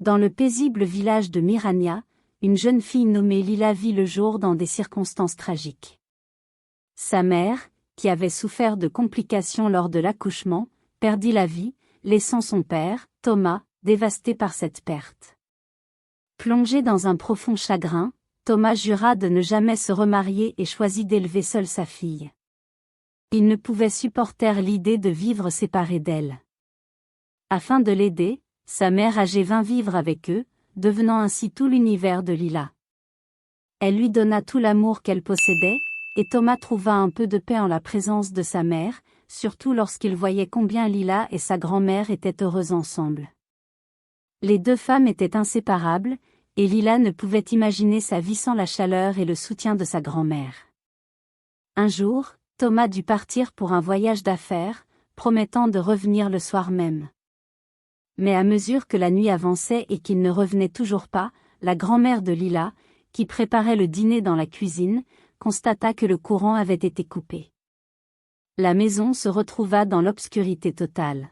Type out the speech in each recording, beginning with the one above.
Dans le paisible village de Mirania, une jeune fille nommée Lila vit le jour dans des circonstances tragiques. Sa mère, qui avait souffert de complications lors de l'accouchement, perdit la vie, laissant son père, Thomas, dévasté par cette perte. Plongé dans un profond chagrin, Thomas jura de ne jamais se remarier et choisit d'élever seul sa fille. Il ne pouvait supporter l'idée de vivre séparé d'elle. Afin de l'aider, sa mère âgée vint vivre avec eux, devenant ainsi tout l'univers de Lila. Elle lui donna tout l'amour qu'elle possédait, et Thomas trouva un peu de paix en la présence de sa mère, surtout lorsqu'il voyait combien Lila et sa grand-mère étaient heureuses ensemble. Les deux femmes étaient inséparables, et Lila ne pouvait imaginer sa vie sans la chaleur et le soutien de sa grand-mère. Un jour, Thomas dut partir pour un voyage d'affaires, promettant de revenir le soir même. Mais à mesure que la nuit avançait et qu'il ne revenait toujours pas, la grand-mère de Lila, qui préparait le dîner dans la cuisine, constata que le courant avait été coupé. La maison se retrouva dans l'obscurité totale.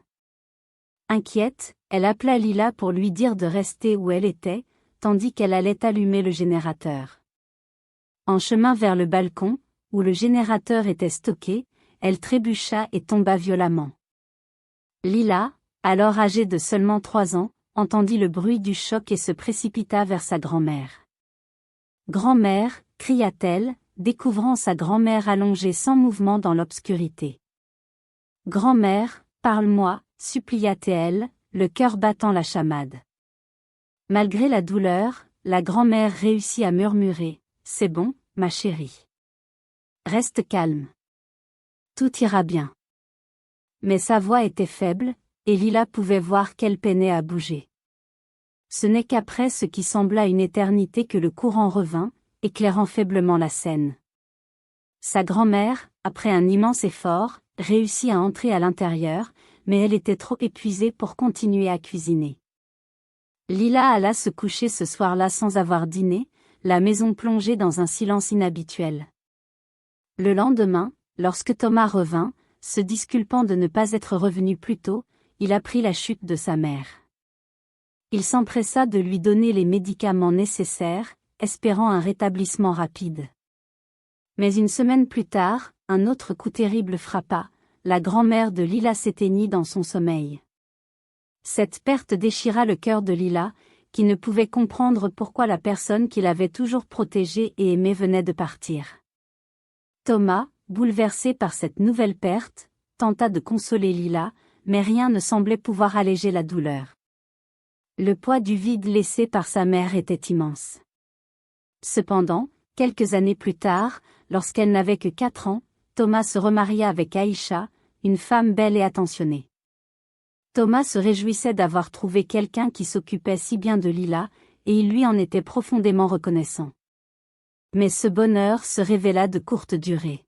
Inquiète, elle appela Lila pour lui dire de rester où elle était, tandis qu'elle allait allumer le générateur. En chemin vers le balcon, où le générateur était stocké, elle trébucha et tomba violemment. Lila, alors âgée de seulement 3 ans, entendit le bruit du choc et se précipita vers sa grand-mère. « Grand-mère » cria-t-elle, découvrant sa grand-mère allongée sans mouvement dans l'obscurité. « Grand-mère, parle-moi » supplia-t-elle, le cœur battant la chamade. Malgré la douleur, la grand-mère réussit à murmurer « C'est bon, ma chérie. Reste calme. Tout ira bien. » Mais sa voix était faible, et Lila pouvait voir qu'elle peinait à bouger. Ce n'est qu'après ce qui sembla une éternité que le courant revint, éclairant faiblement la scène. Sa grand-mère, après un immense effort, réussit à entrer à l'intérieur, mais elle était trop épuisée pour continuer à cuisiner. Lila alla se coucher ce soir-là sans avoir dîné, la maison plongée dans un silence inhabituel. Le lendemain, lorsque Thomas revint, se disculpant de ne pas être revenu plus tôt, il apprit la chute de sa mère. Il s'empressa de lui donner les médicaments nécessaires, espérant un rétablissement rapide. Mais une semaine plus tard, un autre coup terrible frappa, la grand-mère de Lila s'éteignit dans son sommeil. Cette perte déchira le cœur de Lila, qui ne pouvait comprendre pourquoi la personne qui l'avait toujours protégée et aimée venait de partir. Thomas, bouleversé par cette nouvelle perte, tenta de consoler Lila, mais rien ne semblait pouvoir alléger la douleur. Le poids du vide laissé par sa mère était immense. Cependant, quelques années plus tard, lorsqu'elle n'avait que 4 ans, Thomas se remaria avec Aïcha, une femme belle et attentionnée. Thomas se réjouissait d'avoir trouvé quelqu'un qui s'occupait si bien de Lila, et il lui en était profondément reconnaissant. Mais ce bonheur se révéla de courte durée.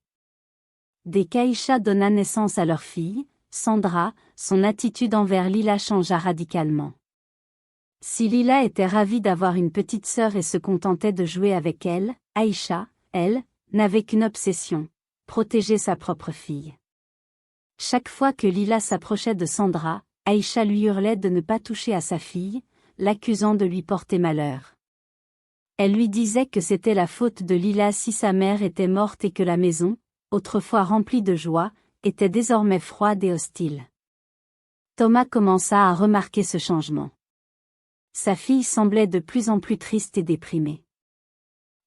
Dès qu'Aïcha donna naissance à leur fille, Sandra, son attitude envers Lila changea radicalement. Si Lila était ravie d'avoir une petite sœur et se contentait de jouer avec elle, Aïcha, elle, n'avait qu'une obsession, protéger sa propre fille. Chaque fois que Lila s'approchait de Sandra, Aïcha lui hurlait de ne pas toucher à sa fille, l'accusant de lui porter malheur. Elle lui disait que c'était la faute de Lila si sa mère était morte et que la maison, autrefois remplie de joie, était désormais froide et hostile. Thomas commença à remarquer ce changement. Sa fille semblait de plus en plus triste et déprimée.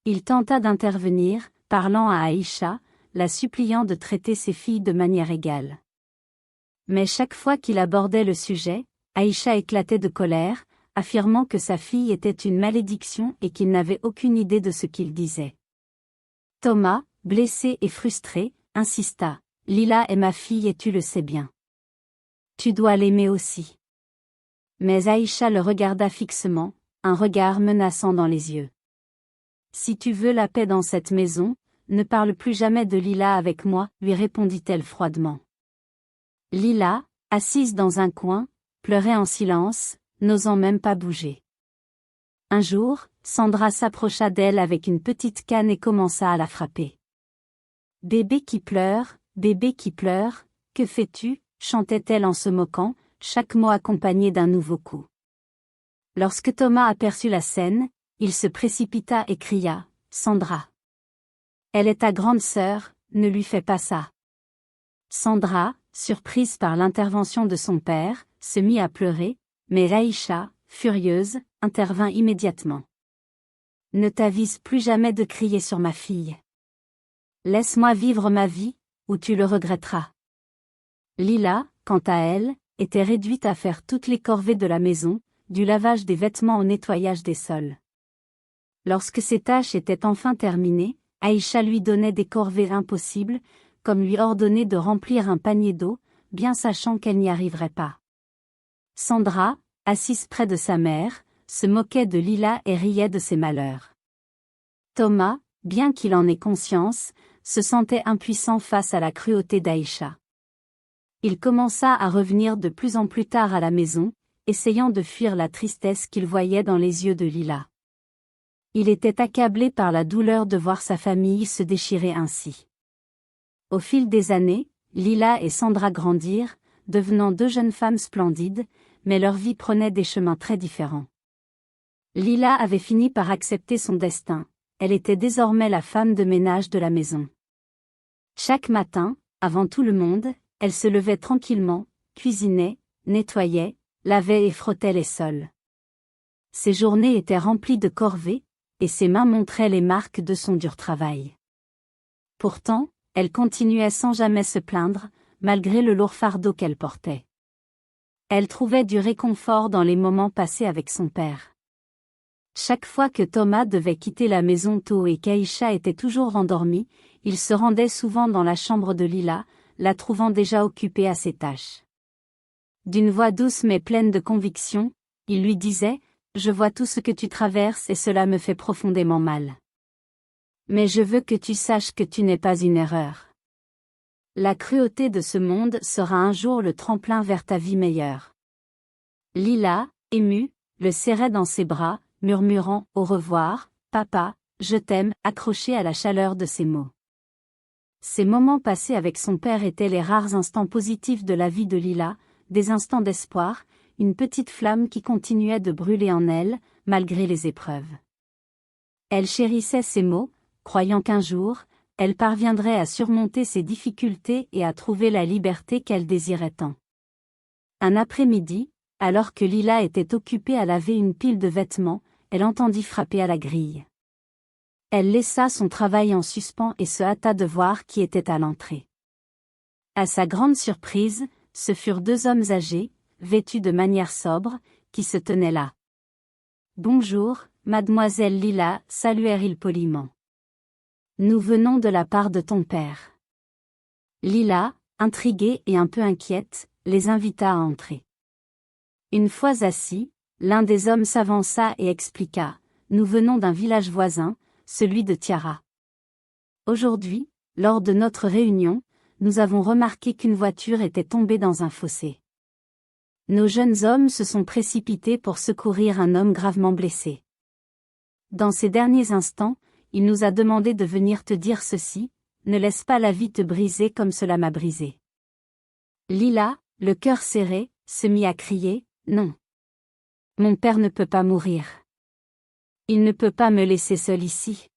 Il tenta d'intervenir, parlant à Aïcha, la suppliant de traiter ses filles de manière égale. Mais chaque fois qu'il abordait le sujet, Aïcha éclatait de colère, affirmant que sa fille était une malédiction et qu'il n'avait aucune idée de ce qu'il disait. Thomas, blessé et frustré, insista. « Lila est ma fille et tu le sais bien. Tu dois l'aimer aussi. » Mais Aïcha le regarda fixement, un regard menaçant dans les yeux. « Si tu veux la paix dans cette maison, ne parle plus jamais de Lila avec moi, lui répondit-elle froidement. Lila, assise dans un coin, pleurait en silence, n'osant même pas bouger. Un jour, Sandra s'approcha d'elle avec une petite canne et commença à la frapper. « Bébé qui pleure, que fais-tu » chantait-elle en se moquant, chaque mot accompagné d'un nouveau coup. Lorsque Thomas aperçut la scène, il se précipita et cria, « Sandra! Elle est ta grande sœur, ne lui fais pas ça. » Sandra, surprise par l'intervention de son père, se mit à pleurer, mais Aïcha, furieuse, intervint immédiatement. « Ne t'avise plus jamais de crier sur ma fille. Laisse-moi vivre ma vie, ou tu le regretteras. » Lila, quant à elle, était réduite à faire toutes les corvées de la maison, du lavage des vêtements au nettoyage des sols. Lorsque ces tâches étaient enfin terminées, Aïcha lui donnait des corvées impossibles, comme lui ordonner de remplir un panier d'eau, bien sachant qu'elle n'y arriverait pas. Sandra, assise près de sa mère, se moquait de Lila et riait de ses malheurs. Thomas, bien qu'il en ait conscience, se sentait impuissant face à la cruauté d'Aïcha. Il commença à revenir de plus en plus tard à la maison, essayant de fuir la tristesse qu'il voyait dans les yeux de Lila. Il était accablé par la douleur de voir sa famille se déchirer ainsi. Au fil des années, Lila et Sandra grandirent, devenant deux jeunes femmes splendides, mais leur vie prenait des chemins très différents. Lila avait fini par accepter son destin, elle était désormais la femme de ménage de la maison. Chaque matin, avant tout le monde, elle se levait tranquillement, cuisinait, nettoyait, lavait et frottait les sols. Ses journées étaient remplies de corvées, et ses mains montraient les marques de son dur travail. Pourtant, elle continuait sans jamais se plaindre, malgré le lourd fardeau qu'elle portait. Elle trouvait du réconfort dans les moments passés avec son père. Chaque fois que Thomas devait quitter la maison tôt et qu'Aïcha était toujours endormie, il se rendait souvent dans la chambre de Lila, la trouvant déjà occupée à ses tâches. D'une voix douce mais pleine de conviction, il lui disait, « Je vois tout ce que tu traverses et cela me fait profondément mal. Mais je veux que tu saches que tu n'es pas une erreur. La cruauté de ce monde sera un jour le tremplin vers ta vie meilleure. » Lila, émue, le serrait dans ses bras, murmurant « Au revoir, papa, je t'aime », accrochée à la chaleur de ses mots. Ces moments passés avec son père étaient les rares instants positifs de la vie de Lila, des instants d'espoir, une petite flamme qui continuait de brûler en elle, malgré les épreuves. Elle chérissait ces mots, croyant qu'un jour, elle parviendrait à surmonter ses difficultés et à trouver la liberté qu'elle désirait tant. Un après-midi, alors que Lila était occupée à laver une pile de vêtements, elle entendit frapper à la grille. Elle laissa son travail en suspens et se hâta de voir qui était à l'entrée. À sa grande surprise, ce furent deux hommes âgés, vêtus de manière sobre, qui se tenaient là. « Bonjour, mademoiselle Lila », saluèrent-ils poliment. « Nous venons de la part de ton père. » Lila, intriguée et un peu inquiète, les invita à entrer. Une fois assis, l'un des hommes s'avança et expliqua, « Nous venons d'un village voisin, celui de Tiara. Aujourd'hui, lors de notre réunion, nous avons remarqué qu'une voiture était tombée dans un fossé. Nos jeunes hommes se sont précipités pour secourir un homme gravement blessé. Dans ces derniers instants, il nous a demandé de venir te dire ceci, ne laisse pas la vie te briser comme cela m'a brisé. » Lila, le cœur serré, se mit à crier, « Non. Mon père ne peut pas mourir. Il ne peut pas me laisser seule ici. »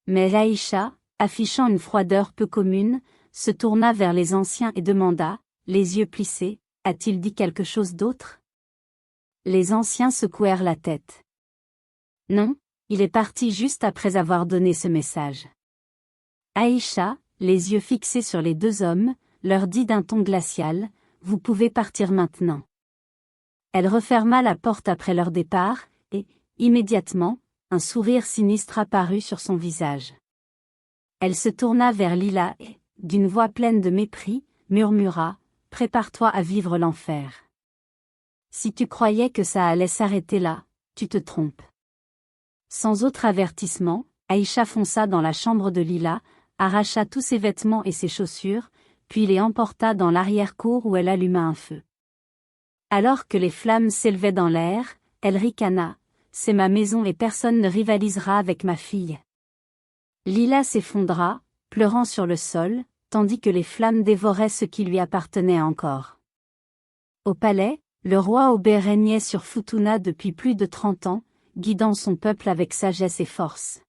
Mais Aïcha, affichant une froideur peu commune, se tourna vers les anciens et demanda, les yeux plissés, « A-t-il dit quelque chose d'autre ?» Les anciens secouèrent la tête. « Non, il est parti juste après avoir donné ce message. » Aïcha, les yeux fixés sur les deux hommes, leur dit d'un ton glacial, « Vous pouvez partir maintenant. » Elle referma la porte après leur départ, et, immédiatement, un sourire sinistre apparut sur son visage. Elle se tourna vers Lila et, d'une voix pleine de mépris, murmura, « Prépare-toi à vivre l'enfer. Si tu croyais que ça allait s'arrêter là, tu te trompes. » Sans autre avertissement, Aïcha fonça dans la chambre de Lila, arracha tous ses vêtements et ses chaussures, puis les emporta dans l'arrière-cour où elle alluma un feu. Alors que les flammes s'élevaient dans l'air, elle ricana, « C'est ma maison et personne ne rivalisera avec ma fille. » Lila s'effondra, pleurant sur le sol, tandis que les flammes dévoraient ce qui lui appartenait encore. Au palais, Le roi Obé régnait sur Futuna depuis plus de 30 ans, guidant son peuple avec sagesse et force.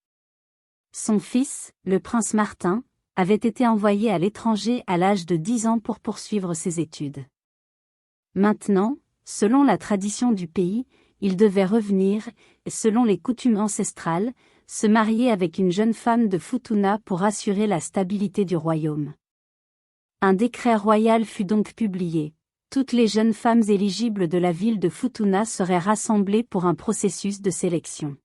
Son fils, le prince Martin, avait été envoyé à l'étranger à l'âge de 10 ans pour poursuivre ses études. Maintenant, selon la tradition du pays, il devait revenir, et selon les coutumes ancestrales, se marier avec une jeune femme de Futuna pour assurer la stabilité du royaume. Un décret royal fut donc publié. Toutes les jeunes femmes éligibles de la ville de Futuna seraient rassemblées pour un processus de sélection.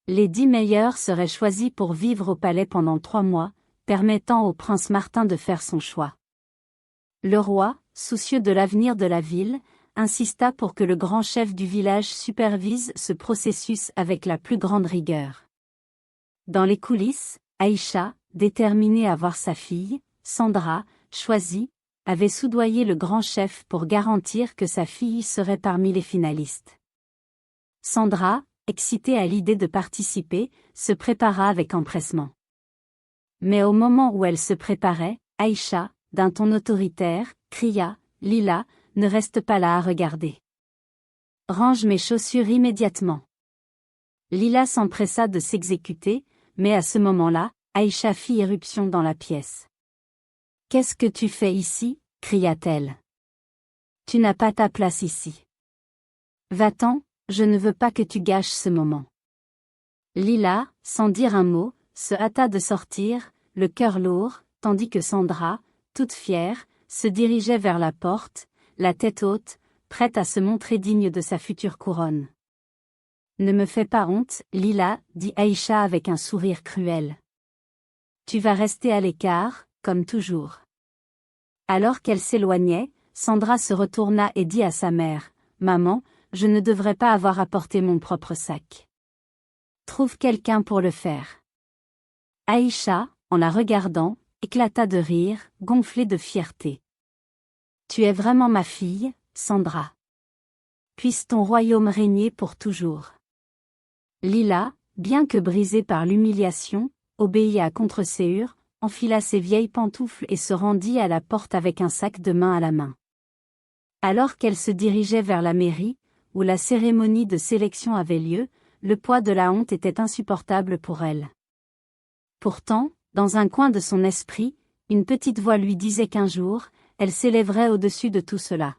Les 10 meilleures seraient choisies pour vivre au palais pendant 3 mois, permettant au prince Martin de faire son choix. Le roi, soucieux de l'avenir de la ville, insista pour que le grand chef du village supervise ce processus avec la plus grande rigueur. Dans les coulisses, Aïcha, déterminée à voir sa fille, Sandra, choisie, avait soudoyé le grand chef pour garantir que sa fille serait parmi les finalistes. Sandra, excitée à l'idée de participer, se prépara avec empressement. Mais au moment où elle se préparait, Aïcha, d'un ton autoritaire, cria « Lila, ne reste pas là à regarder. Range mes chaussures immédiatement. » Lila s'empressa de s'exécuter, mais à ce moment-là, Aïcha fit irruption dans la pièce. « Qu'est-ce que tu fais ici ?» cria-t-elle. « Tu n'as pas ta place ici. Va-t'en, je ne veux pas que tu gâches ce moment. » Lila, sans dire un mot, se hâta de sortir, le cœur lourd, tandis que Sandra, toute fière, se dirigeait vers la porte, la tête haute, prête à se montrer digne de sa future couronne. « Ne me fais pas honte, Lila, dit Aïcha avec un sourire cruel. Tu vas rester à l'écart, comme toujours. » Alors qu'elle s'éloignait, Sandra se retourna et dit à sa mère, « Maman, je ne devrais pas avoir apporté mon propre sac. Trouve quelqu'un pour le faire. » Aïcha, en la regardant, éclata de rire, gonflée de fierté. « Tu es vraiment ma fille, Sandra. Puisse ton royaume régner pour toujours. » Lila, bien que brisée par l'humiliation, obéit à contre-séhur, enfila ses vieilles pantoufles et se rendit à la porte avec un sac de main à la main. Alors qu'elle se dirigeait vers la mairie, où la cérémonie de sélection avait lieu, le poids de la honte était insupportable pour elle. Pourtant, dans un coin de son esprit, une petite voix lui disait qu'un jour, elle s'élèverait au-dessus de tout cela.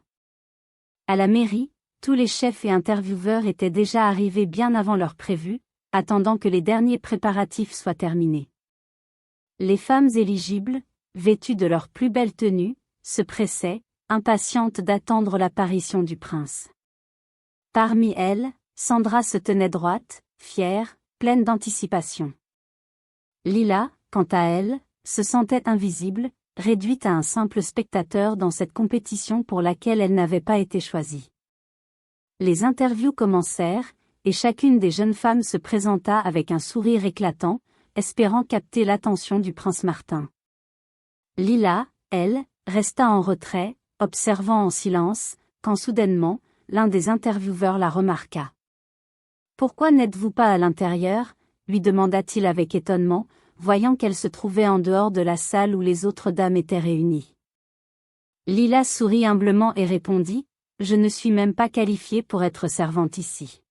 À la mairie, tous les chefs et intervieweurs étaient déjà arrivés bien avant l'heure prévue, attendant que les derniers préparatifs soient terminés. Les femmes éligibles, vêtues de leur plus belle tenue, se pressaient, impatientes d'attendre l'apparition du prince. Parmi elles, Sandra se tenait droite, fière, pleine d'anticipation. Lila, quant à elle, se sentait invisible, réduite à un simple spectateur dans cette compétition pour laquelle elle n'avait pas été choisie. Les interviews commencèrent, et chacune des jeunes femmes se présenta avec un sourire éclatant, espérant capter l'attention du prince Martin. Lila, elle, resta en retrait, observant en silence, quand soudainement, l'un des intervieweurs la remarqua. « Pourquoi n'êtes-vous pas à l'intérieur ?» lui demanda-t-il avec étonnement, voyant qu'elle se trouvait en dehors de la salle où les autres dames étaient réunies. Lila sourit humblement et répondit, « Je ne suis même pas qualifiée pour être servante ici.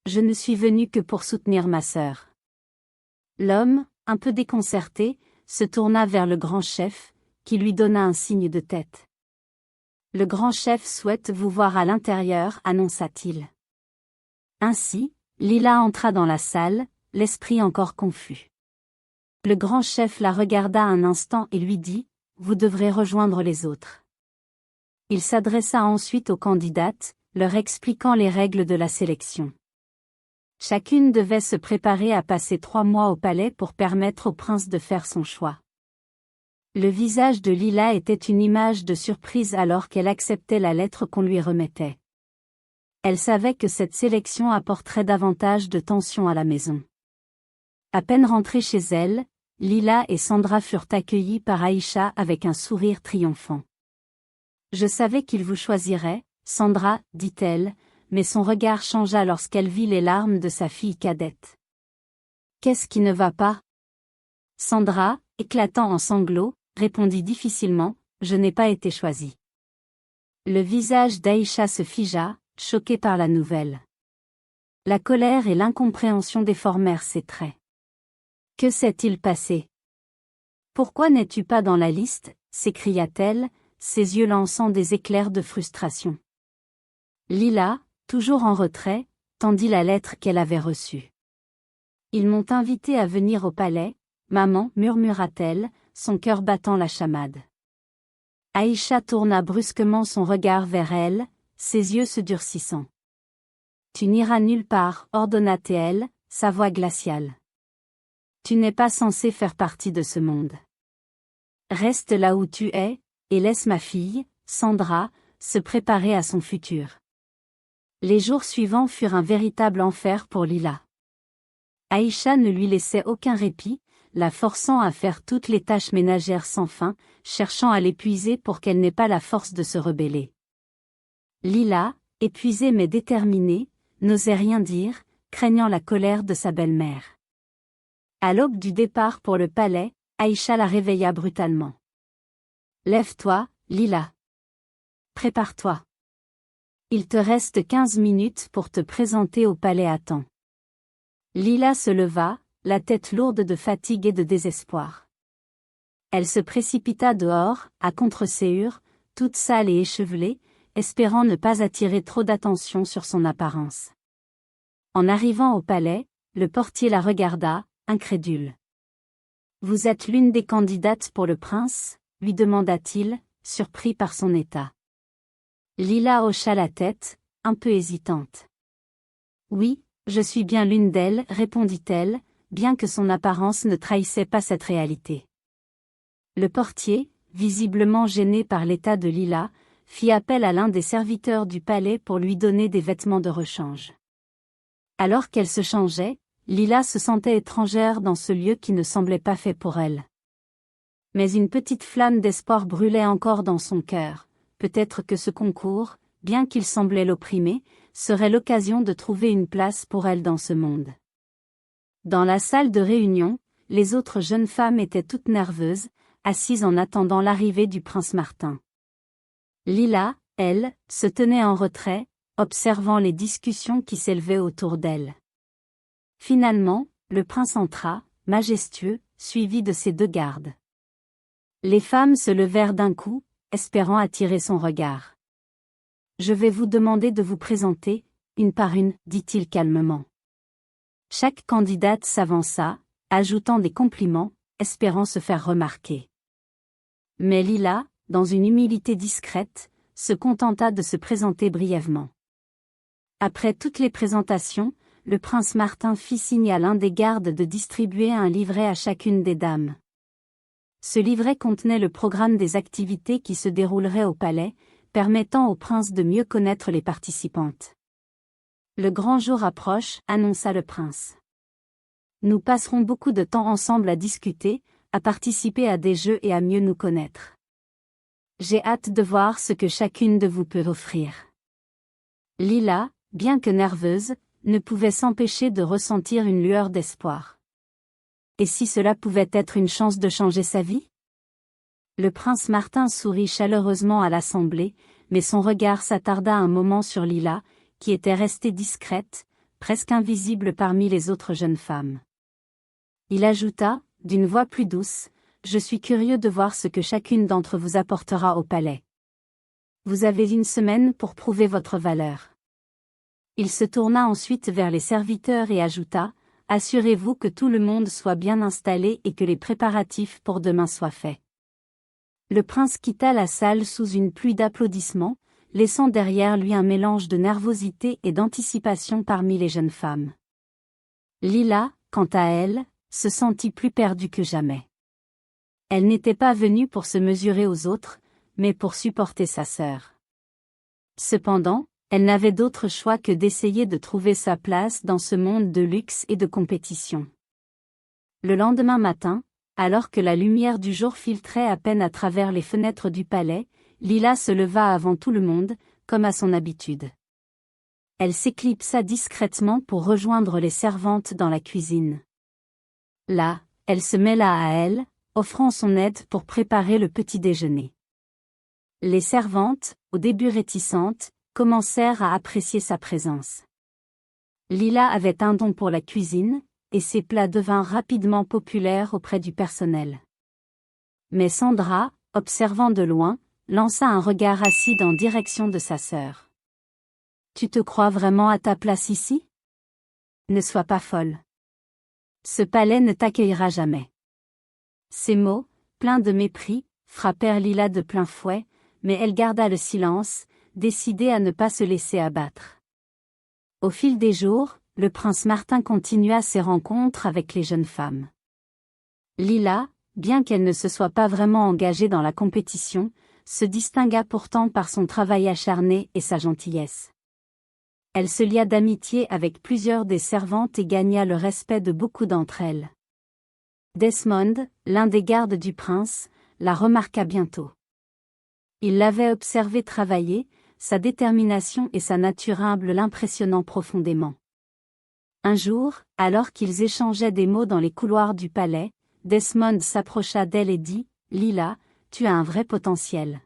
Je ne suis venue que pour soutenir ma sœur. » L'homme, un peu déconcerté, se tourna vers le grand chef, qui lui donna un signe de tête. « Le grand chef souhaite vous voir à l'intérieur, annonça-t-il. Ainsi, Lila entra dans la salle, l'esprit encore confus. Le grand chef la regarda un instant et lui dit, « Vous devrez rejoindre les autres. » Il s'adressa ensuite aux candidates, leur expliquant les règles de la sélection. Chacune devait se préparer à passer 3 mois au palais pour permettre au prince de faire son choix. Le visage de Lila était une image de surprise alors qu'elle acceptait la lettre qu'on lui remettait. Elle savait que cette sélection apporterait davantage de tension à la maison. À peine rentrée chez elle, Lila et Sandra furent accueillies par Aïcha avec un sourire triomphant. « Je savais qu'il vous choisirait, Sandra, dit-elle, mais son regard changea lorsqu'elle vit les larmes de sa fille cadette. « Qu'est-ce qui ne va pas ?» Sandra, éclatant en sanglots, répondit difficilement, « Je n'ai pas été choisie. » Le visage d'Aïcha se figea, choqué par la nouvelle. La colère et l'incompréhension déformèrent ses traits. Que s'est-il passé? Pourquoi n'es-tu pas dans la liste? S'écria-t-elle, ses yeux lançant des éclairs de frustration. Lila, toujours en retrait, tendit la lettre qu'elle avait reçue. Ils m'ont invité à venir au palais, maman, murmura-t-elle, son cœur battant la chamade. Aïcha tourna brusquement son regard vers elle, ses yeux se durcissant. Tu n'iras nulle part, ordonna-t-elle, sa voix glaciale. Tu n'es pas censé faire partie de ce monde. Reste là où tu es, et laisse ma fille, Sandra, se préparer à son futur. Les jours suivants furent un véritable enfer pour Lila. Aïcha ne lui laissait aucun répit, la forçant à faire toutes les tâches ménagères sans fin, cherchant à l'épuiser pour qu'elle n'ait pas la force de se rebeller. Lila, épuisée mais déterminée, n'osait rien dire, craignant la colère de sa belle-mère. À l'aube du départ pour le palais, Aïcha la réveilla brutalement. « Lève-toi, Lila. Prépare-toi. Il te reste 15 minutes pour te présenter au palais à temps. » Lila se leva, la tête lourde de fatigue et de désespoir. Elle se précipita dehors, à contre-séhur, toute sale et échevelée, espérant ne pas attirer trop d'attention sur son apparence. En arrivant au palais, le portier la regarda, incrédule. « Vous êtes l'une des candidates pour le prince ?» lui demanda-t-il, surpris par son état. Lila hocha la tête, un peu hésitante. « Oui, je suis bien l'une d'elles, répondit-elle, bien que son apparence ne trahissait pas cette réalité. Le portier, visiblement gêné par l'état de Lila, fit appel à l'un des serviteurs du palais pour lui donner des vêtements de rechange. Alors qu'elle se changeait, Lila se sentait étrangère dans ce lieu qui ne semblait pas fait pour elle. Mais une petite flamme d'espoir brûlait encore dans son cœur, peut-être que ce concours, bien qu'il semblait l'opprimer, serait l'occasion de trouver une place pour elle dans ce monde. Dans la salle de réunion, les autres jeunes femmes étaient toutes nerveuses, assises en attendant l'arrivée du prince Martin. Lila, elle, se tenait en retrait, observant les discussions qui s'élevaient autour d'elle. Finalement, le prince entra, majestueux, suivi de ses 2 gardes. Les femmes se levèrent d'un coup, espérant attirer son regard. « Je vais vous demander de vous présenter, une par une, » dit-il calmement. Chaque candidate s'avança, ajoutant des compliments, espérant se faire remarquer. Mais Lila, dans une humilité discrète, se contenta de se présenter brièvement. Après toutes les présentations, le prince Martin fit signe à l'un des gardes de distribuer un livret à chacune des dames. Ce livret contenait le programme des activités qui se dérouleraient au palais, permettant au prince de mieux connaître les participantes. « Le grand jour approche, » annonça le prince. « Nous passerons beaucoup de temps ensemble à discuter, à participer à des jeux et à mieux nous connaître. J'ai hâte de voir ce que chacune de vous peut offrir. » Lila, bien que nerveuse, ne pouvait s'empêcher de ressentir une lueur d'espoir. Et si cela pouvait être une chance de changer sa vie? Le prince Martin sourit chaleureusement à l'assemblée, mais son regard s'attarda un moment sur Lila, qui était restée discrète, presque invisible parmi les autres jeunes femmes. Il ajouta, d'une voix plus douce, « Je suis curieux de voir ce que chacune d'entre vous apportera au palais. Vous avez 1 semaine pour prouver votre valeur. » Il se tourna ensuite vers les serviteurs et ajouta, « Assurez-vous que tout le monde soit bien installé et que les préparatifs pour demain soient faits. » Le prince quitta la salle sous une pluie d'applaudissements, laissant derrière lui un mélange de nervosité et d'anticipation parmi les jeunes femmes. Lila, quant à elle, se sentit plus perdue que jamais. Elle n'était pas venue pour se mesurer aux autres, mais pour supporter sa sœur. Cependant, elle n'avait d'autre choix que d'essayer de trouver sa place dans ce monde de luxe et de compétition. Le lendemain matin, alors que la lumière du jour filtrait à peine à travers les fenêtres du palais, Lila se leva avant tout le monde, comme à son habitude. Elle s'éclipsa discrètement pour rejoindre les servantes dans la cuisine. Là, elle se mêla à elles, offrant son aide pour préparer le petit déjeuner. Les servantes, au début réticentes, commencèrent à apprécier sa présence. Lila avait un don pour la cuisine, et ses plats devinrent rapidement populaires auprès du personnel. Mais Sandra, observant de loin, lança un regard acide en direction de sa sœur. « Tu te crois vraiment à ta place ici? Ne sois pas folle. Ce palais ne t'accueillera jamais. » Ces mots, pleins de mépris, frappèrent Lila de plein fouet, mais elle garda le silence, décidée à ne pas se laisser abattre. Au fil des jours, le prince Martin continua ses rencontres avec les jeunes femmes. Lila, bien qu'elle ne se soit pas vraiment engagée dans la compétition, se distingua pourtant par son travail acharné et sa gentillesse. Elle se lia d'amitié avec plusieurs des servantes et gagna le respect de beaucoup d'entre elles. Desmond, l'un des gardes du prince, la remarqua bientôt. Il l'avait observée travailler, sa détermination et sa nature humble l'impressionnant profondément. Un jour, alors qu'ils échangeaient des mots dans les couloirs du palais, Desmond s'approcha d'elle et dit « Lila, tu as un vrai potentiel.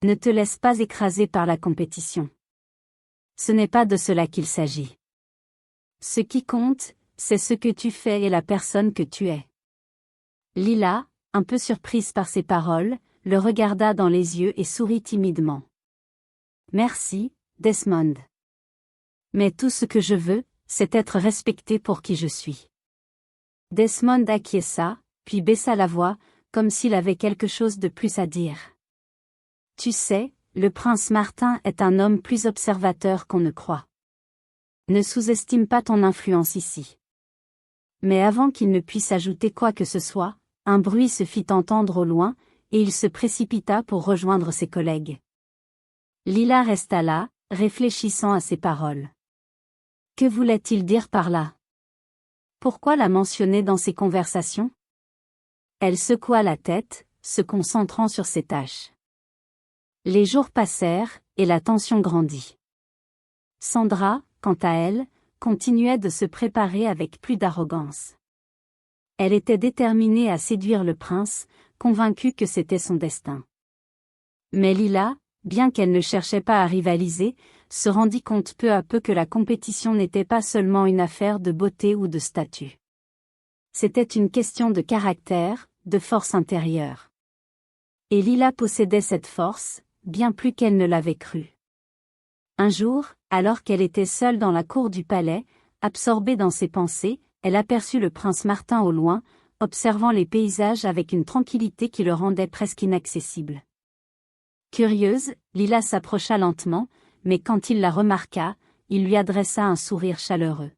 Ne te laisse pas écraser par la compétition. Ce n'est pas de cela qu'il s'agit. Ce qui compte, c'est ce que tu fais et la personne que tu es. » Lila, un peu surprise par ces paroles, le regarda dans les yeux et sourit timidement. « Merci, Desmond. Mais tout ce que je veux, c'est être respecté pour qui je suis. » Desmond acquiesça, puis baissa la voix, comme s'il avait quelque chose de plus à dire. « Tu sais, le prince Martin est un homme plus observateur qu'on ne croit. Ne sous-estime pas ton influence ici. » Mais avant qu'il ne puisse ajouter quoi que ce soit, un bruit se fit entendre au loin, et il se précipita pour rejoindre ses collègues. Lila resta là, réfléchissant à ces paroles. Que voulait-il dire par là? Pourquoi la mentionner dans ses conversations? Elle secoua la tête, se concentrant sur ses tâches. Les jours passèrent, et la tension grandit. Sandra, quant à elle, continuait de se préparer avec plus d'arrogance. Elle était déterminée à séduire le prince, convaincue que c'était son destin. Mais Lila, bien qu'elle ne cherchait pas à rivaliser, se rendit compte peu à peu que la compétition n'était pas seulement une affaire de beauté ou de statut. C'était une question de caractère, de force intérieure. Et Lila possédait cette force, bien plus qu'elle ne l'avait cru. Un jour, alors qu'elle était seule dans la cour du palais, absorbée dans ses pensées, elle aperçut le prince Martin au loin, observant les paysages avec une tranquillité qui le rendait presque inaccessible. Curieuse, Lila s'approcha lentement, mais quand il la remarqua, il lui adressa un sourire chaleureux.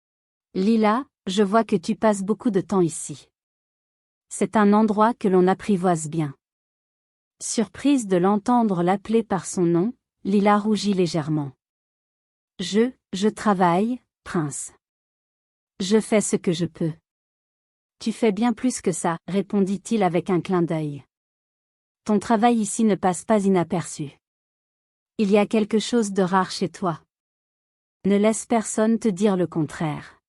« Lila, je vois que tu passes beaucoup de temps ici. C'est un endroit que l'on apprivoise bien. » Surprise de l'entendre l'appeler par son nom, Lila rougit légèrement. « Je travaille, prince. Je fais ce que je peux. » « Tu fais bien plus que ça, » répondit-il avec un clin d'œil. « Ton travail ici ne passe pas inaperçu. Il y a quelque chose de rare chez toi. Ne laisse personne te dire le contraire. »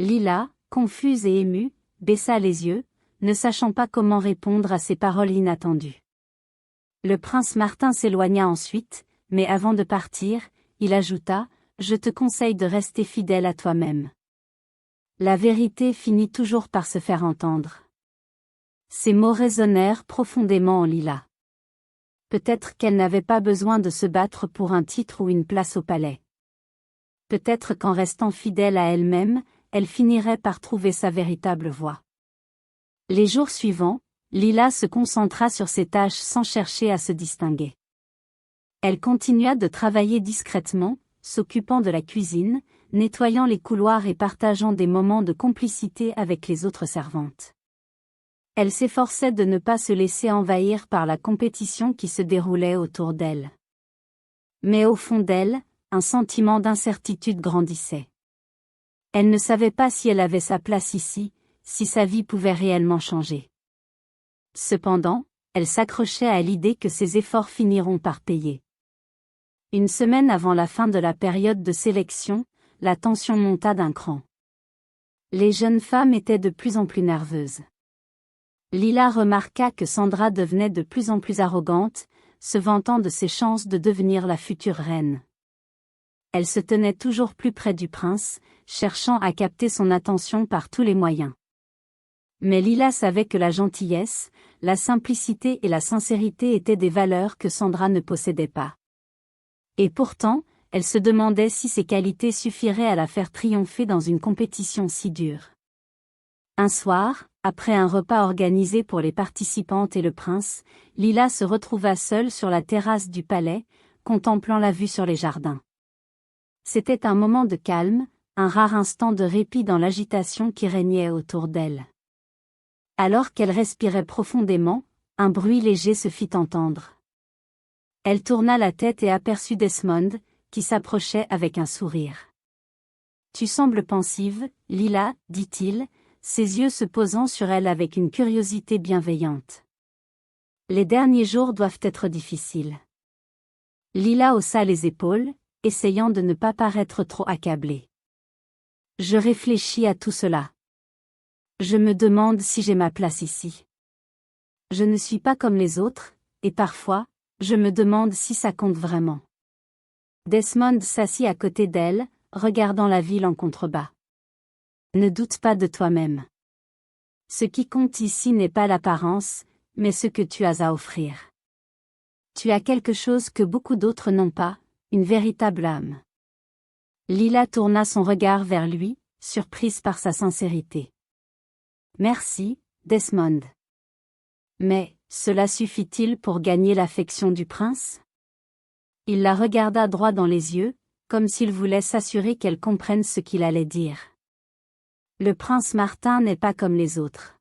Lila, confuse et émue, baissa les yeux, ne sachant pas comment répondre à ces paroles inattendues. Le prince Martin s'éloigna ensuite, mais avant de partir, il ajouta « Je te conseille de rester fidèle à toi-même. » La vérité finit toujours par se faire entendre. Ces mots résonnèrent profondément en Lila. Peut-être qu'elle n'avait pas besoin de se battre pour un titre ou une place au palais. Peut-être qu'en restant fidèle à elle-même, elle finirait par trouver sa véritable voie. Les jours suivants, Lila se concentra sur ses tâches sans chercher à se distinguer. Elle continua de travailler discrètement, s'occupant de la cuisine, nettoyant les couloirs et partageant des moments de complicité avec les autres servantes. Elle s'efforçait de ne pas se laisser envahir par la compétition qui se déroulait autour d'elle. Mais au fond d'elle, un sentiment d'incertitude grandissait. Elle ne savait pas si elle avait sa place ici, si sa vie pouvait réellement changer. Cependant, elle s'accrochait à l'idée que ses efforts finiront par payer. Une semaine avant la fin de la période de sélection, la tension monta d'un cran. Les jeunes femmes étaient de plus en plus nerveuses. Lila remarqua que Sandra devenait de plus en plus arrogante, se vantant de ses chances de devenir la future reine. Elle se tenait toujours plus près du prince, cherchant à capter son attention par tous les moyens. Mais Lila savait que la gentillesse, la simplicité et la sincérité étaient des valeurs que Sandra ne possédait pas. Et pourtant, elle se demandait si ces qualités suffiraient à la faire triompher dans une compétition si dure. Un soir, après un repas organisé pour les participantes et le prince, Lila se retrouva seule sur la terrasse du palais, contemplant la vue sur les jardins. C'était un moment de calme, un rare instant de répit dans l'agitation qui régnait autour d'elle. Alors qu'elle respirait profondément, un bruit léger se fit entendre. Elle tourna la tête et aperçut Desmond, qui s'approchait avec un sourire. « Tu sembles pensive, Lila, dit-il, ses yeux se posant sur elle avec une curiosité bienveillante. Les derniers jours doivent être difficiles. » Lila haussa les épaules, essayant de ne pas paraître trop accablée. « Je réfléchis à tout cela. Je me demande si j'ai ma place ici. Je ne suis pas comme les autres, et parfois, je me demande si ça compte vraiment. » Desmond s'assit à côté d'elle, regardant la ville en contrebas. « Ne doute pas de toi-même. Ce qui compte ici n'est pas l'apparence, mais ce que tu as à offrir. Tu as quelque chose que beaucoup d'autres n'ont pas, une véritable âme. » Lila tourna son regard vers lui, surprise par sa sincérité. « Merci, Desmond. Mais, cela suffit-il pour gagner l'affection du prince ?» Il la regarda droit dans les yeux, comme s'il voulait s'assurer qu'elle comprenne ce qu'il allait dire. Le prince Martin n'est pas comme les autres.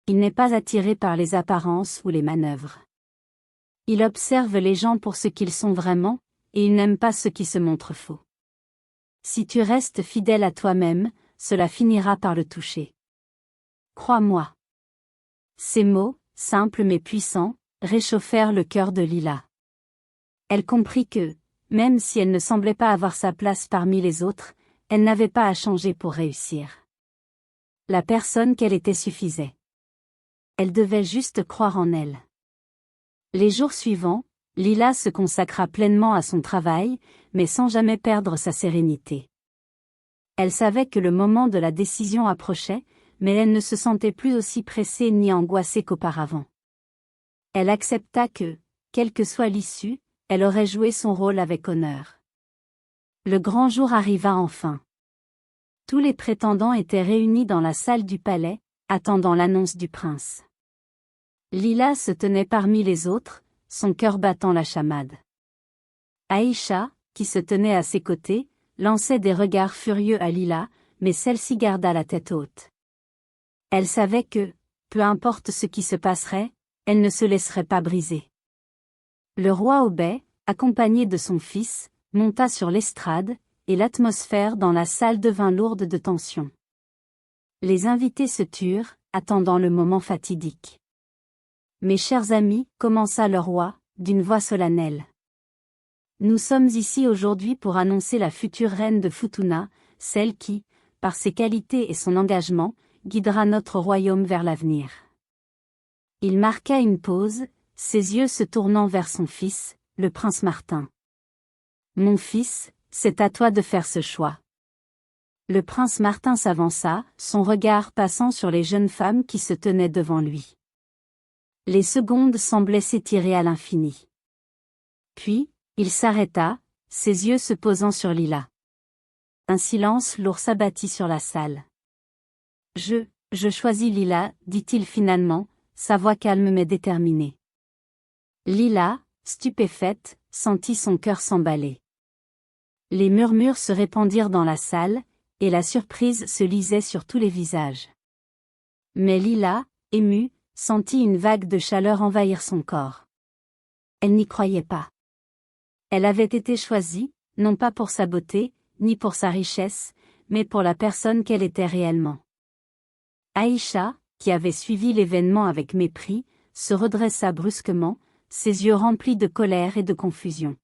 Il n'est pas attiré par les apparences ou les manœuvres. Il observe les gens pour ce qu'ils sont vraiment, et il n'aime pas ceux qui se montrent faux. Si tu restes fidèle à toi-même, cela finira par le toucher. Crois-moi. Ces mots, simples mais puissants, réchauffèrent le cœur de Lila. Elle comprit que, même si elle ne semblait pas avoir sa place parmi les autres, elle n'avait pas à changer pour réussir. La personne qu'elle était suffisait. Elle devait juste croire en elle. Les jours suivants, Lila se consacra pleinement à son travail, mais sans jamais perdre sa sérénité. Elle savait que le moment de la décision approchait, mais elle ne se sentait plus aussi pressée ni angoissée qu'auparavant. Elle accepta que, quelle que soit l'issue, elle aurait joué son rôle avec honneur. Le grand jour arriva enfin. Tous les prétendants étaient réunis dans la salle du palais, attendant l'annonce du prince. Lila se tenait parmi les autres, son cœur battant la chamade. Aïcha, qui se tenait à ses côtés, lançait des regards furieux à Lila, mais celle-ci garda la tête haute. Elle savait que, peu importe ce qui se passerait, elle ne se laisserait pas briser. Le roi obéit, accompagné de son fils, monta sur l'estrade, et l'atmosphère dans la salle devint lourde de tension. Les invités se turent, attendant le moment fatidique. « Mes chers amis, » commença le roi, d'une voix solennelle. « Nous sommes ici aujourd'hui pour annoncer la future reine de Futuna, celle qui, par ses qualités et son engagement, guidera notre royaume vers l'avenir. » Il marqua une pause, ses yeux se tournant vers son fils, le prince Martin. « Mon fils, c'est à toi de faire ce choix. » Le prince Martin s'avança, son regard passant sur les jeunes femmes qui se tenaient devant lui. Les secondes semblaient s'étirer à l'infini. Puis, il s'arrêta, ses yeux se posant sur Lila. Un silence lourd s'abattit sur la salle. « Je choisis Lila, » dit-il finalement, sa voix calme mais déterminée. Lila, stupéfaite, sentit son cœur s'emballer. Les murmures se répandirent dans la salle, et la surprise se lisait sur tous les visages. Mais Lila, émue, sentit une vague de chaleur envahir son corps. Elle n'y croyait pas. Elle avait été choisie, non pas pour sa beauté, ni pour sa richesse, mais pour la personne qu'elle était réellement. Aïcha, qui avait suivi l'événement avec mépris, se redressa brusquement, ses yeux remplis de colère et de confusion.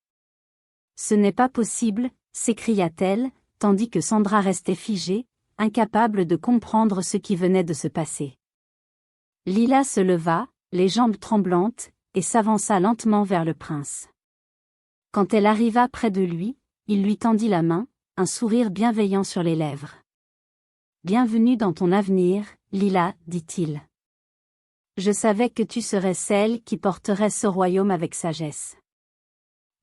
« Ce n'est pas possible !» s'écria-t-elle, tandis que Sandra restait figée, incapable de comprendre ce qui venait de se passer. Lila se leva, les jambes tremblantes, et s'avança lentement vers le prince. Quand elle arriva près de lui, il lui tendit la main, un sourire bienveillant sur les lèvres. « Bienvenue dans ton avenir, Lila, dit-il. Je savais que tu serais celle qui porterait ce royaume avec sagesse. »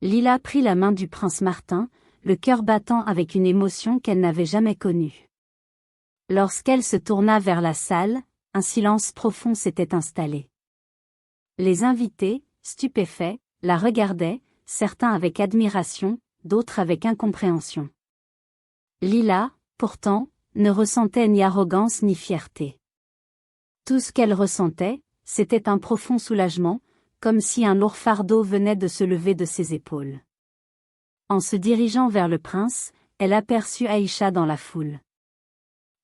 Lila prit la main du prince Martin, le cœur battant avec une émotion qu'elle n'avait jamais connue. Lorsqu'elle se tourna vers la salle, un silence profond s'était installé. Les invités, stupéfaits, la regardaient, certains avec admiration, d'autres avec incompréhension. Lila, pourtant, ne ressentait ni arrogance ni fierté. Tout ce qu'elle ressentait, c'était un profond soulagement, comme si un lourd fardeau venait de se lever de ses épaules. En se dirigeant vers le prince, elle aperçut Aïcha dans la foule.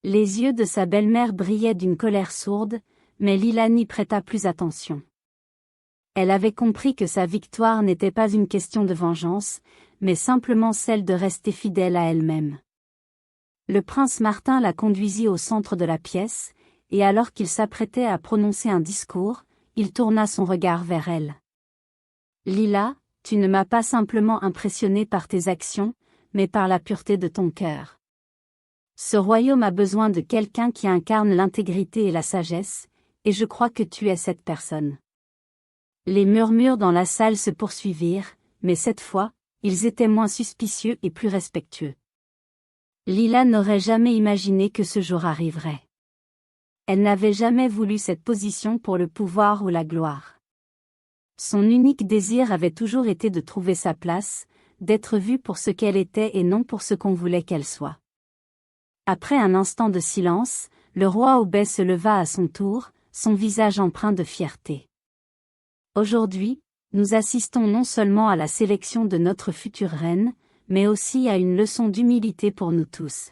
Les yeux de sa belle-mère brillaient d'une colère sourde, mais Lila n'y prêta plus attention. Elle avait compris que sa victoire n'était pas une question de vengeance, mais simplement celle de rester fidèle à elle-même. Le prince Martin la conduisit au centre de la pièce, et alors qu'il s'apprêtait à prononcer un discours, il tourna son regard vers elle. « Lila, tu ne m'as pas simplement impressionnée par tes actions, mais par la pureté de ton cœur. Ce royaume a besoin de quelqu'un qui incarne l'intégrité et la sagesse, et je crois que tu es cette personne. » Les murmures dans la salle se poursuivirent, mais cette fois, ils étaient moins suspicieux et plus respectueux. Lila n'aurait jamais imaginé que ce jour arriverait. Elle n'avait jamais voulu cette position pour le pouvoir ou la gloire. Son unique désir avait toujours été de trouver sa place, d'être vue pour ce qu'elle était et non pour ce qu'on voulait qu'elle soit. Après un instant de silence, le roi Obed se leva à son tour, son visage empreint de fierté. Aujourd'hui, nous assistons non seulement à la sélection de notre future reine, mais aussi à une leçon d'humilité pour nous tous.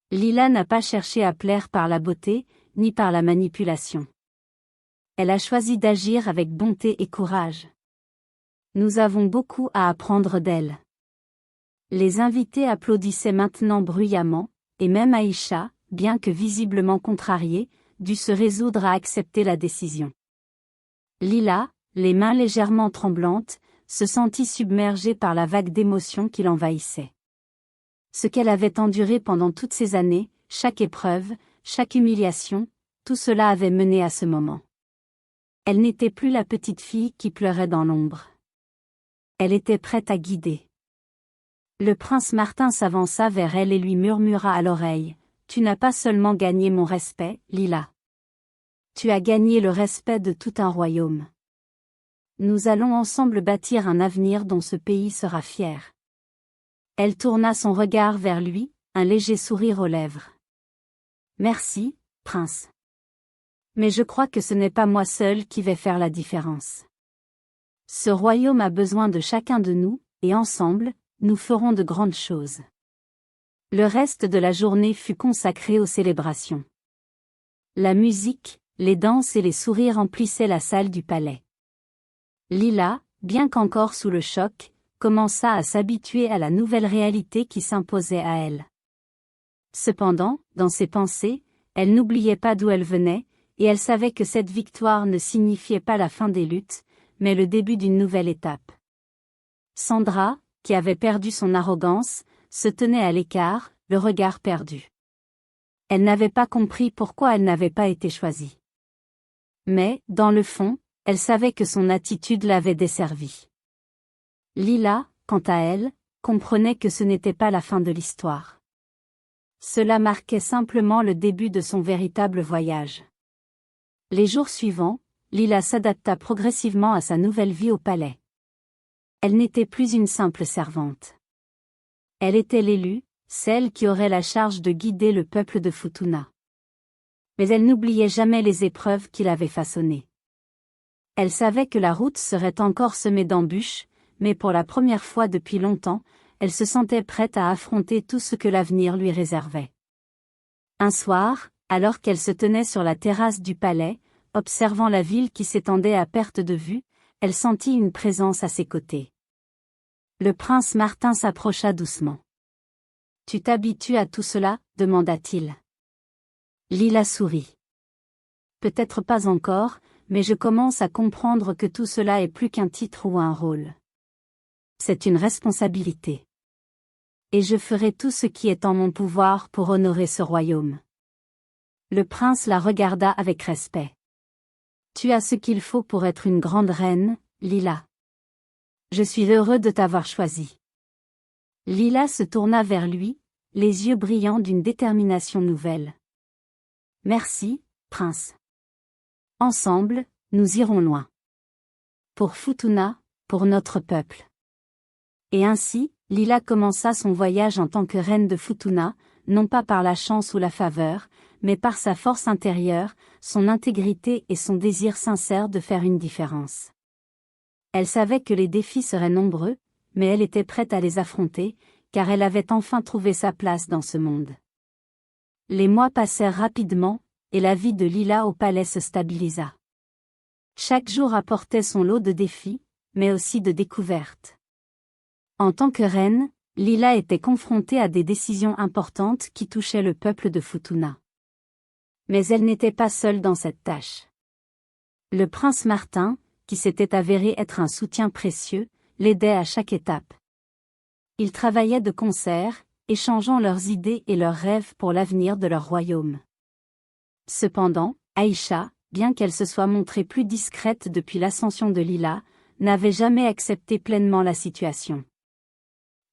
Lila n'a pas cherché à plaire par la beauté, ni par la manipulation. Elle a choisi d'agir avec bonté et courage. Nous avons beaucoup à apprendre d'elle. Les invités applaudissaient maintenant bruyamment, et même Aïcha, bien que visiblement contrariée, dut se résoudre à accepter la décision. Lila, les mains légèrement tremblantes, se sentit submergée par la vague d'émotions qui l'envahissait. Ce qu'elle avait enduré pendant toutes ces années, chaque épreuve, chaque humiliation, tout cela avait mené à ce moment. Elle n'était plus la petite fille qui pleurait dans l'ombre. Elle était prête à guider. Le prince Martin s'avança vers elle et lui murmura à l'oreille, « Tu n'as pas seulement gagné mon respect, Lila. Tu as gagné le respect de tout un royaume. Nous allons ensemble bâtir un avenir dont ce pays sera fier. » Elle tourna son regard vers lui, un léger sourire aux lèvres. « Merci, prince. Mais je crois que ce n'est pas moi seul qui vais faire la différence. Ce royaume a besoin de chacun de nous, et ensemble, nous ferons de grandes choses. » Le reste de la journée fut consacré aux célébrations. La musique, les danses et les sourires emplissaient la salle du palais. Lila, bien qu'encore sous le choc, commença à s'habituer à la nouvelle réalité qui s'imposait à elle. Cependant, dans ses pensées, elle n'oubliait pas d'où elle venait, et elle savait que cette victoire ne signifiait pas la fin des luttes, mais le début d'une nouvelle étape. Sandra, qui avait perdu son arrogance, se tenait à l'écart, le regard perdu. Elle n'avait pas compris pourquoi elle n'avait pas été choisie. Mais, dans le fond, elle savait que son attitude l'avait desservie. Lila, quant à elle, comprenait que ce n'était pas la fin de l'histoire. Cela marquait simplement le début de son véritable voyage. Les jours suivants, Lila s'adapta progressivement à sa nouvelle vie au palais. Elle n'était plus une simple servante. Elle était l'élue, celle qui aurait la charge de guider le peuple de Futuna. Mais elle n'oubliait jamais les épreuves qu'il avait façonnées. Elle savait que la route serait encore semée d'embûches, mais pour la première fois depuis longtemps, elle se sentait prête à affronter tout ce que l'avenir lui réservait. Un soir, alors qu'elle se tenait sur la terrasse du palais, observant la ville qui s'étendait à perte de vue, elle sentit une présence à ses côtés. Le prince Martin s'approcha doucement. « Tu t'habitues à tout cela ?» demanda-t-il. Lila sourit. Peut-être pas encore, mais je commence à comprendre que tout cela est plus qu'un titre ou un rôle. C'est une responsabilité. Et je ferai tout ce qui est en mon pouvoir pour honorer ce royaume. Le prince la regarda avec respect. Tu as ce qu'il faut pour être une grande reine, Lila. Je suis heureux de t'avoir choisi. Lila se tourna vers lui, les yeux brillants d'une détermination nouvelle. Merci, prince. Ensemble, nous irons loin. Pour Futuna, pour notre peuple. Et ainsi, Lila commença son voyage en tant que reine de Futuna, non pas par la chance ou la faveur, mais par sa force intérieure, son intégrité et son désir sincère de faire une différence. Elle savait que les défis seraient nombreux, mais elle était prête à les affronter, car elle avait enfin trouvé sa place dans ce monde. Les mois passèrent rapidement, et la vie de Lila au palais se stabilisa. Chaque jour apportait son lot de défis, mais aussi de découvertes. En tant que reine, Lila était confrontée à des décisions importantes qui touchaient le peuple de Futuna. Mais elle n'était pas seule dans cette tâche. Le prince Martin, qui s'était avéré être un soutien précieux, l'aidait à chaque étape. Ils travaillaient de concert, échangeant leurs idées et leurs rêves pour l'avenir de leur royaume. Cependant, Aïcha, bien qu'elle se soit montrée plus discrète depuis l'ascension de Lila, n'avait jamais accepté pleinement la situation.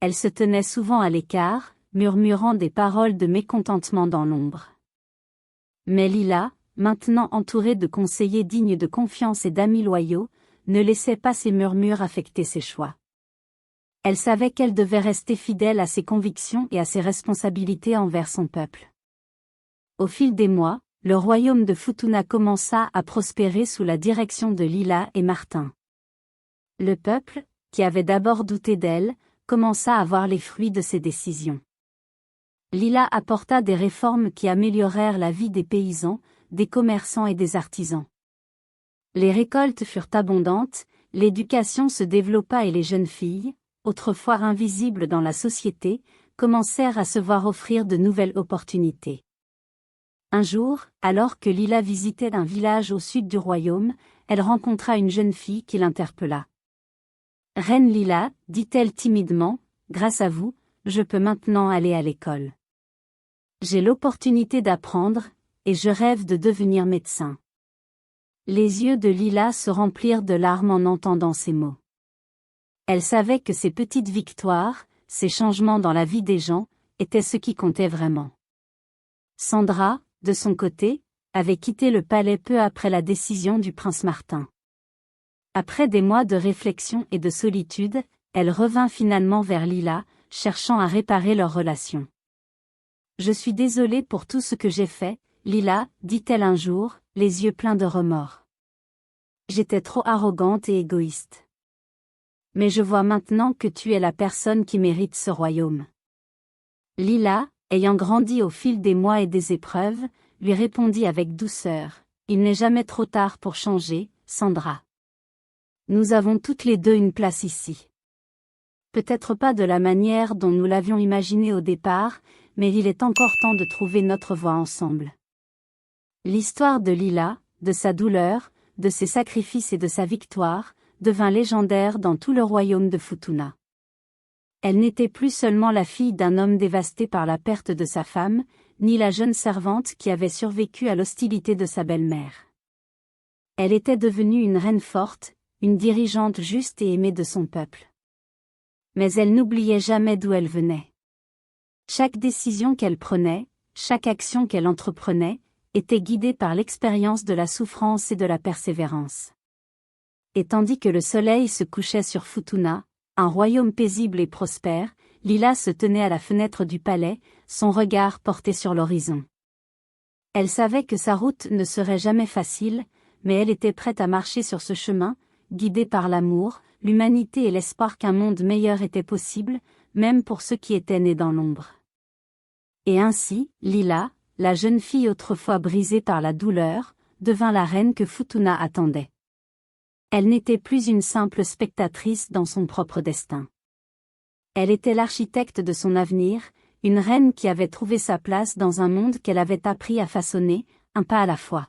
Elle se tenait souvent à l'écart, murmurant des paroles de mécontentement dans l'ombre. Mais Lila, maintenant entourée de conseillers dignes de confiance et d'amis loyaux, ne laissait pas ces murmures affecter ses choix. Elle savait qu'elle devait rester fidèle à ses convictions et à ses responsabilités envers son peuple. Au fil des mois, le royaume de Futuna commença à prospérer sous la direction de Lila et Martin. Le peuple, qui avait d'abord douté d'elle, commença à voir les fruits de ses décisions. Lila apporta des réformes qui améliorèrent la vie des paysans, des commerçants et des artisans. Les récoltes furent abondantes, l'éducation se développa et les jeunes filles, autrefois invisibles dans la société, commencèrent à se voir offrir de nouvelles opportunités. Un jour, alors que Lila visitait un village au sud du royaume, elle rencontra une jeune fille qui l'interpella. « Reine Lila, dit-elle timidement, grâce à vous, je peux maintenant aller à l'école. J'ai l'opportunité d'apprendre, et je rêve de devenir médecin. » Les yeux de Lila se remplirent de larmes en entendant ces mots. Elle savait que ces petites victoires, ces changements dans la vie des gens, étaient ce qui comptait vraiment. Sandra, de son côté, avait quitté le palais peu après la décision du prince Martin. Après des mois de réflexion et de solitude, elle revint finalement vers Lila, cherchant à réparer leur relation. « Je suis désolée pour tout ce que j'ai fait, Lila, dit-elle un jour, les yeux pleins de remords. J'étais trop arrogante et égoïste. Mais je vois maintenant que tu es la personne qui mérite ce royaume. » Lila, ayant grandi au fil des mois et des épreuves, lui répondit avec douceur, « Il n'est jamais trop tard pour changer, Sandra. Nous avons toutes les deux une place ici. Peut-être pas de la manière dont nous l'avions imaginé au départ, mais il est encore temps de trouver notre voie ensemble. » L'histoire de Lila, de sa douleur, de ses sacrifices et de sa victoire, devint légendaire dans tout le royaume de Futuna. Elle n'était plus seulement la fille d'un homme dévasté par la perte de sa femme, ni la jeune servante qui avait survécu à l'hostilité de sa belle-mère. Elle était devenue une reine forte, une dirigeante juste et aimée de son peuple. Mais elle n'oubliait jamais d'où elle venait. Chaque décision qu'elle prenait, chaque action qu'elle entreprenait, était guidée par l'expérience de la souffrance et de la persévérance. Et tandis que le soleil se couchait sur Futuna, un royaume paisible et prospère, Lila se tenait à la fenêtre du palais, son regard porté sur l'horizon. Elle savait que sa route ne serait jamais facile, mais elle était prête à marcher sur ce chemin, guidée par l'amour, l'humanité et l'espoir qu'un monde meilleur était possible, même pour ceux qui étaient nés dans l'ombre. Et ainsi, Lila, la jeune fille autrefois brisée par la douleur, devint la reine que Futuna attendait. Elle n'était plus une simple spectatrice dans son propre destin. Elle était l'architecte de son avenir, une reine qui avait trouvé sa place dans un monde qu'elle avait appris à façonner, un pas à la fois.